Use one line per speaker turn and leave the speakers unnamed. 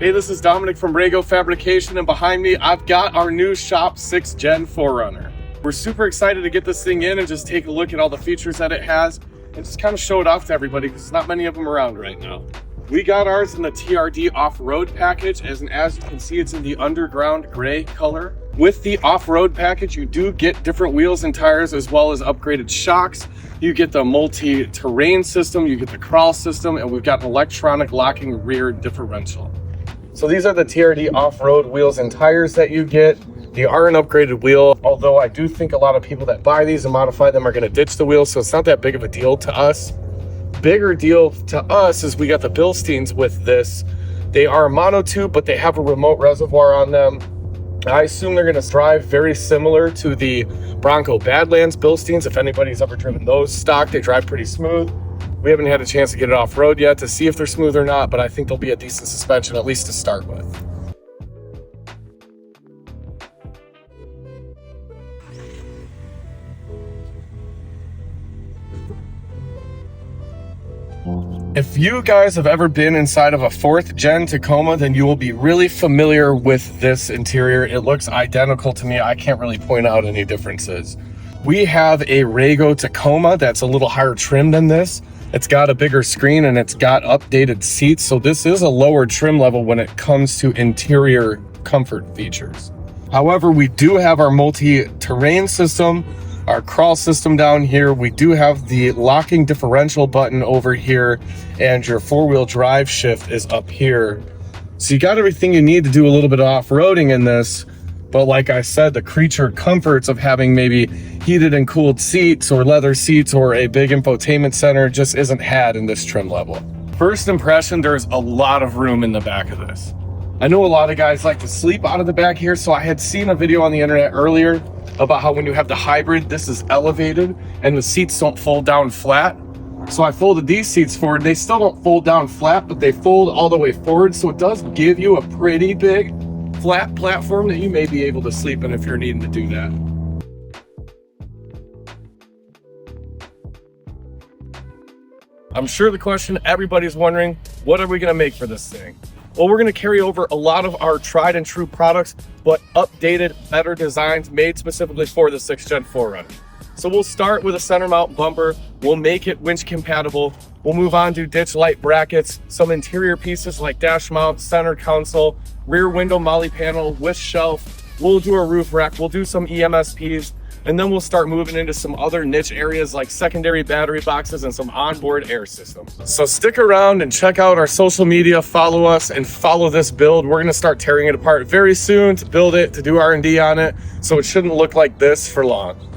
Hey, this is Dominic from Rago Fabrication, and behind me, I've got our new Shop 6th Gen 4Runner. We're super excited to get this thing in and just take a look at all the features that it has and just kind of show it off to everybody because there's not many of them around right now. We got ours in the TRD off-road package, as you can see, it's in the underground gray color. With the off-road package, you do get different wheels and tires as well as upgraded shocks. You get the multi-terrain system, you get the crawl system, and we've got an electronic locking rear differential. So these are the TRD off-road wheels and tires that you get. They are an upgraded wheel, although I do think a lot of people that buy these and modify them are going to ditch the wheels, so it's not that big of a deal to us. Bigger deal to us is we got the Bilsteins with this. They are monotube, but they have a remote reservoir on them. I assume they're going to drive very similar to the Bronco Badlands Bilsteins. If anybody's ever driven those stock, they drive pretty smooth. We haven't had a chance to get it off-road yet to see if they're smooth or not, but I think they'll be a decent suspension, at least to start with. If you guys have ever been inside of a 4th Gen Tacoma, then you will be really familiar with this interior. It looks identical to me. I can't really point out any differences. We have a Rago Tacoma that's a little higher trim than this. It's got a bigger screen and it's got updated seats. So this is a lower trim level when it comes to interior comfort features. However, we do have our multi-terrain system, our crawl system down here. We do have the locking differential button over here, and your 4-wheel drive shift is up here. So you got everything you need to do a little bit of off-roading in this. But like I said, the creature comforts of having maybe heated and cooled seats or leather seats or a big infotainment center just isn't had in this trim level. First impression, there's a lot of room in the back of this. I know a lot of guys like to sleep out of the back here, so I had seen a video on the internet earlier about how when you have the hybrid, this is elevated and the seats don't fold down flat. So I folded these seats forward. They still don't fold down flat, but they fold all the way forward. So it does give you a pretty big flat platform that you may be able to sleep in if you're needing to do that. I'm sure the question everybody's wondering, what are we going to make for this thing? Well, we're going to carry over a lot of our tried and true products, but updated, better designs made specifically for the 6th Gen 4Runner. So we'll start with a center mount bumper. We'll make it winch compatible. We'll move on to ditch light brackets, some interior pieces like dash mount, center console, rear window molly panel with shelf. We'll do a roof rack. We'll do some EMSPs, and then we'll start moving into some other niche areas like secondary battery boxes and some onboard air systems. So stick around and check out our social media, follow us and follow this build. We're gonna start tearing it apart very soon to build it, to do R&D on it. So it shouldn't look like this for long.